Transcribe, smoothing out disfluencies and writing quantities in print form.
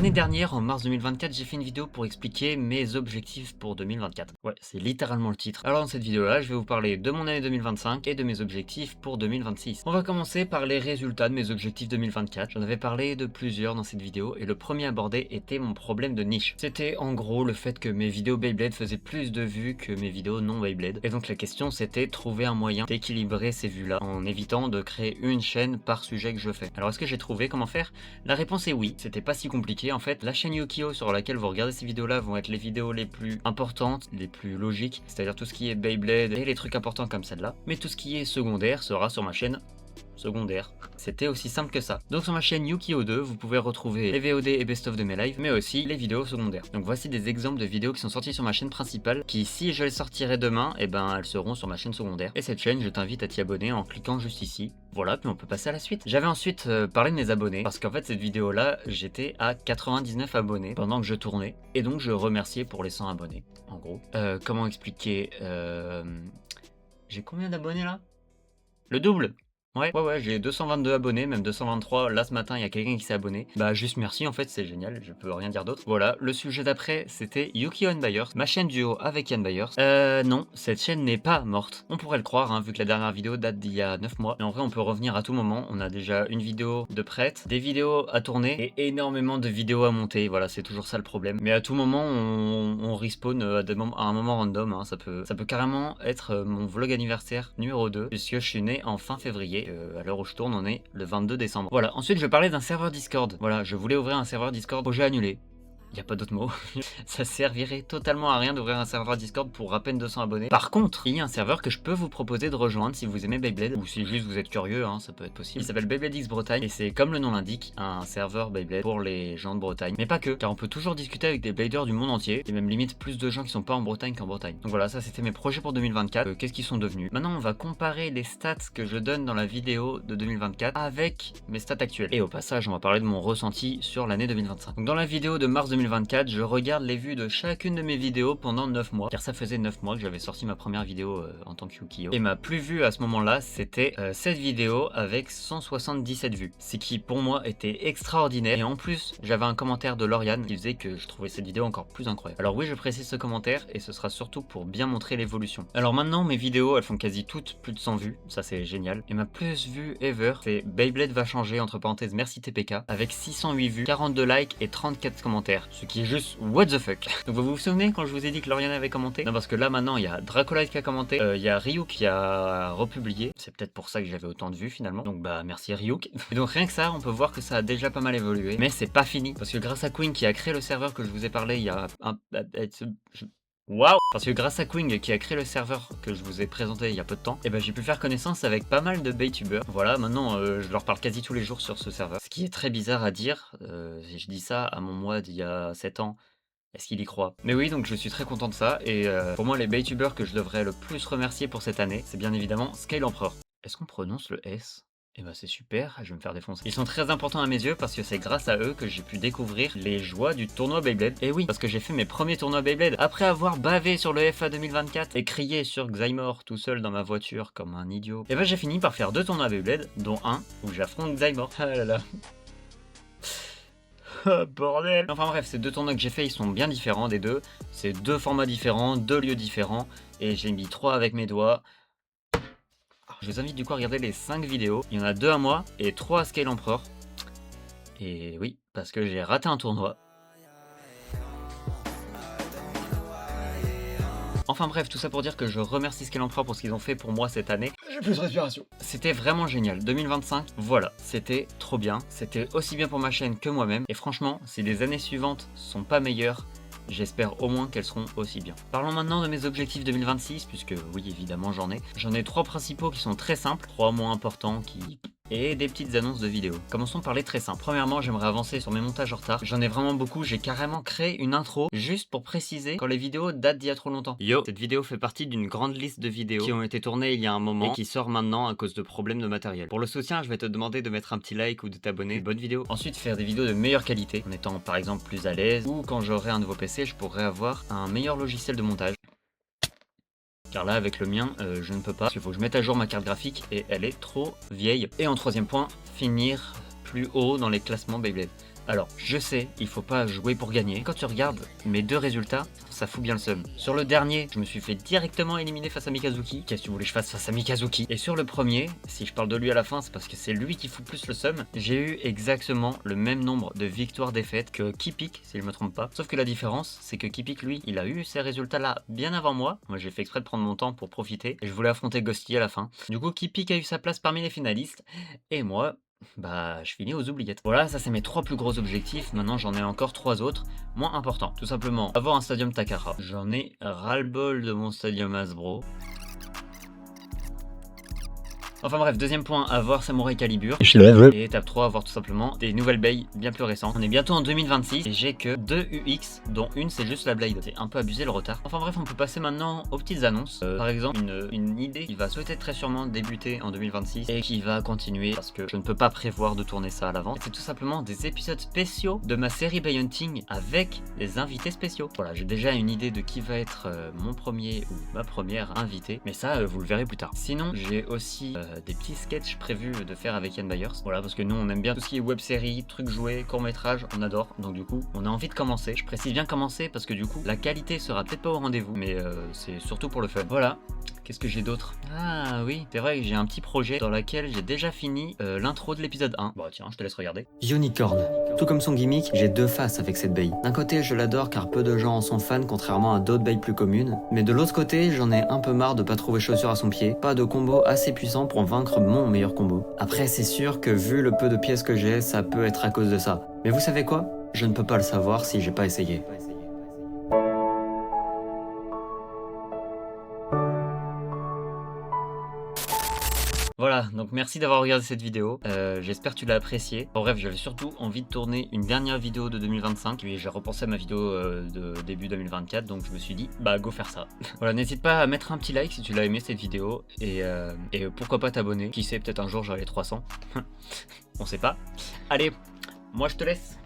L'année dernière, en mars 2024, j'ai fait une vidéo pour expliquer mes objectifs pour 2024. Ouais, c'est littéralement le titre. Alors dans cette vidéo-là, je vais vous parler de mon année 2025 et de mes objectifs pour 2026. On va commencer par les résultats de mes objectifs 2024. J'en avais parlé de plusieurs dans cette vidéo et le premier abordé était mon problème de niche. C'était en gros le fait que mes vidéos Beyblade faisaient plus de vues que mes vidéos non Beyblade. Et donc la question c'était trouver un moyen d'équilibrer ces vues-là en évitant de créer une chaîne par sujet que je fais. Alors est-ce que j'ai trouvé comment faire? La réponse est oui. C'était pas si compliqué en fait. La chaîne Yu-Gi-Oh sur laquelle vous regardez ces vidéos là vont être les vidéos les plus importantes, les plus logiques, c'est-à-dire tout ce qui est Beyblade et les trucs importants comme celle-là. Mais tout ce qui est secondaire sera sur ma chaîne secondaire. C'était aussi simple que ça. Donc sur ma chaîne Yu-Gi-Oh 2, vous pouvez retrouver les VOD et best-of de mes lives, mais aussi les vidéos secondaires. Donc voici des exemples de vidéos qui sont sorties sur ma chaîne principale, qui si je les sortirai demain, et ben elles seront sur ma chaîne secondaire. Et cette chaîne, je t'invite à t'y abonner en cliquant juste ici. Voilà, puis on peut passer à la suite. J'avais ensuite parlé de mes abonnés, parce qu'en fait cette vidéo-là, j'étais à 99 abonnés pendant que je tournais, et donc je remerciais pour les 100 abonnés, en gros. Comment expliquer J'ai combien d'abonnés là? Le double! Ouais, j'ai 222 abonnés, même 223. Là, ce matin, il y a quelqu'un qui s'est abonné. Bah, juste merci, en fait, c'est génial, je peux rien dire d'autre. Voilà, le sujet d'après, c'était Yu-Gi-Oh! Yann Byers, ma chaîne duo avec Yann Byers. Non, cette chaîne n'est pas morte. On pourrait le croire, hein, vu que la dernière vidéo date d'il y a 9 mois. Mais en vrai, on peut revenir à tout moment. On a déjà une vidéo de prête, des vidéos à tourner et énormément de vidéos à monter. Voilà, c'est toujours ça le problème. Mais à tout moment, on respawn à un moment random. Hein. Ça peut carrément être mon vlog anniversaire numéro 2, puisque je suis né en fin février. À l'heure où je tourne, on est le 22 décembre. Voilà, ensuite je parlais d'un serveur Discord. Voilà, je voulais ouvrir un serveur Discord, projet annulé. Il n'y a pas d'autre mot. Ça servirait totalement à rien d'ouvrir un serveur Discord pour à peine 200 abonnés. Par contre, il y a un serveur que je peux vous proposer de rejoindre si vous aimez Beyblade, ou si juste vous êtes curieux, hein, ça peut être possible. Il s'appelle Beyblade X Bretagne, et c'est comme le nom l'indique, un serveur Beyblade pour les gens de Bretagne. Mais pas que, car on peut toujours discuter avec des Bladers du monde entier, et même limite plus de gens qui sont pas en Bretagne qu'en Bretagne. Donc voilà, ça c'était mes projets pour 2024, qu'est-ce qu'ils sont devenus. Maintenant on va comparer les stats que je donne dans la vidéo de 2024 avec mes stats actuelles. Et au passage, on va parler de mon ressenti sur l'année 2025. Donc dans la vidéo de mars 2024, je regarde les vues de chacune de mes vidéos pendant 9 mois, car ça faisait 9 mois que j'avais sorti ma première vidéo en tant que Yu-Gi-Oh! Et ma plus vue à ce moment-là, c'était cette vidéo avec 177 vues, ce qui pour moi était extraordinaire. Et en plus, j'avais un commentaire de Lauriane qui faisait que je trouvais cette vidéo encore plus incroyable. Alors oui, je précise ce commentaire, et ce sera surtout pour bien montrer l'évolution. Alors maintenant, mes vidéos, elles font quasi toutes plus de 100 vues, ça c'est génial. Et ma plus vue ever, c'est Beyblade va changer, entre parenthèses, merci TPK, avec 608 vues, 42 likes et 34 commentaires, ce qui est juste what the fuck. Donc vous vous souvenez quand je vous ai dit que Lauriane avait commenté? Non, parce que là maintenant il y a Dracolite qui a commenté, il y a Ryuk qui a republié, c'est peut-être pour ça que j'avais autant de vues finalement, donc bah merci Ryuk. Et donc rien que ça, on peut voir que ça a déjà pas mal évolué, mais c'est pas fini, parce que grâce à Queen qui a créé le serveur que je vous ai parlé il y a Waouh! Parce que grâce à Queen qui a créé le serveur que je vous ai présenté il y a peu de temps, et ben j'ai pu faire connaissance avec pas mal de Beytubers. Voilà, maintenant je leur parle quasi tous les jours sur ce serveur. Ce qui est très bizarre à dire, si je dis ça à mon moi d'il y a 7 ans, est-ce qu'il y croit? Mais oui, donc je suis très content de ça, et pour moi les Beytubers que je devrais le plus remercier pour cette année, c'est bien évidemment Scale Emperor. Est-ce qu'on prononce le S? Eh ben c'est super, je vais me faire défoncer. Ils sont très importants à mes yeux parce que c'est grâce à eux que j'ai pu découvrir les joies du tournoi Beyblade. Et oui, parce que j'ai fait mes premiers tournois Beyblade après avoir bavé sur le FA 2024 et crié sur Xymor tout seul dans ma voiture comme un idiot. Et ben j'ai fini par faire 2 tournois Beyblade, dont un où j'affronte Xymor. Ah là là. Bordel. Enfin bref, ces 2 tournois que j'ai fait, ils sont bien différents des deux. C'est 2 formats différents, 2 lieux différents, et j'ai mis 3 avec mes doigts. Je vous invite du coup à regarder les 5 vidéos. Il y en a 2 à moi et 3 à Scale Emperor. Et oui, parce que j'ai raté un tournoi. Enfin bref, tout ça pour dire que je remercie Scale Emperor pour ce qu'ils ont fait pour moi cette année. J'ai plus de respiration. C'était vraiment génial. 2025, voilà, c'était trop bien. C'était aussi bien pour ma chaîne que moi-même. Et franchement, si les années suivantes sont pas meilleures, j'espère au moins qu'elles seront aussi bien. Parlons maintenant de mes objectifs 2026, puisque oui, évidemment, j'en ai. J'en ai 3 principaux qui sont très simples, 3 moins importants et des petites annonces de vidéos. Commençons par les très simples. Premièrement, j'aimerais avancer sur mes montages en retard. J'en ai vraiment beaucoup, j'ai carrément créé une intro juste pour préciser quand les vidéos datent d'il y a trop longtemps. Yo, cette vidéo fait partie d'une grande liste de vidéos qui ont été tournées il y a un moment et qui sort maintenant à cause de problèmes de matériel. Pour le soutien, je vais te demander de mettre un petit like ou de t'abonner. Une bonne vidéo. Ensuite, faire des vidéos de meilleure qualité, en étant par exemple plus à l'aise, ou quand j'aurai un nouveau PC, je pourrai avoir un meilleur logiciel de montage. Car là avec le mien je ne peux pas, parce qu'il faut que je mette à jour ma carte graphique et elle est trop vieille. Et en troisième point, finir plus haut dans les classements Beyblade. Alors, je sais, il faut pas jouer pour gagner. Quand tu regardes mes 2 résultats, ça fout bien le seum. Sur le dernier, je me suis fait directement éliminer face à Mikazuki. Qu'est-ce que tu voulais que je fasse face à Mikazuki? Et sur le premier, si je parle de lui à la fin, c'est parce que c'est lui qui fout plus le seum. J'ai eu exactement le même nombre de victoires-défaites que Kipik, si je me trompe pas. Sauf que la différence, c'est que Kipik, lui, il a eu ces résultats-là bien avant moi. Moi, j'ai fait exprès de prendre mon temps pour profiter. Et je voulais affronter Ghosty à la fin. Du coup, Kipik a eu sa place parmi les finalistes. Et moi, bah, je finis aux oubliettes. Voilà, ça c'est mes 3 plus gros objectifs. Maintenant, j'en ai encore 3 autres, moins importants. Tout simplement, avoir un stadium Takara. J'en ai ras-le-bol de mon stadium Hasbro. Enfin bref, deuxième point, avoir Samurai Calibur. Et étape 3, avoir tout simplement des nouvelles bails bien plus récentes. On est bientôt en 2026 et j'ai que 2 UX, dont une c'est juste la Blade. C'est un peu abusé le retard. Enfin bref, on peut passer maintenant aux petites annonces. Par exemple, une idée qui va peut-être très sûrement débuter en 2026 et qui va continuer parce que je ne peux pas prévoir de tourner ça à l'avance. C'est tout simplement des épisodes spéciaux de ma série Bay Hunting avec des invités spéciaux. Voilà, j'ai déjà une idée de qui va être mon premier ou ma première invitée, mais ça, vous le verrez plus tard. Sinon, j'ai aussi des petits sketchs prévus de faire avec Yann Byers. Voilà, parce que nous on aime bien tout ce qui est web-série, trucs joués, courts-métrages, on adore. Donc du coup, on a envie de commencer. Je précise bien commencer parce que du coup, la qualité sera peut-être pas au rendez-vous, mais c'est surtout pour le fun. Voilà. Qu'est-ce que j'ai d'autre? Ah oui, c'est vrai que j'ai un petit projet dans lequel j'ai déjà fini l'intro de l'épisode 1. Bon tiens, je te laisse regarder. Unicorn. Tout comme son gimmick, j'ai 2 faces avec cette baie. D'un côté, je l'adore car peu de gens en sont fans contrairement à d'autres baies plus communes. Mais de l'autre côté, j'en ai un peu marre de pas trouver chaussure à son pied. Pas de combo assez puissant pour vaincre mon meilleur combo. Après, c'est sûr que vu le peu de pièces que j'ai, ça peut être à cause de ça. Mais vous savez quoi? Je ne peux pas le savoir si j'ai pas essayé. Voilà, donc merci d'avoir regardé cette vidéo, j'espère que tu l'as appréciée. En bref, j'avais surtout envie de tourner une dernière vidéo de 2025, et j'ai repensé à ma vidéo de début 2024, donc je me suis dit, bah go faire ça. Voilà, n'hésite pas à mettre un petit like si tu l'as aimé cette vidéo, et pourquoi pas t'abonner, qui sait, peut-être un jour j'aurai les 300, on sait pas. Allez, moi je te laisse.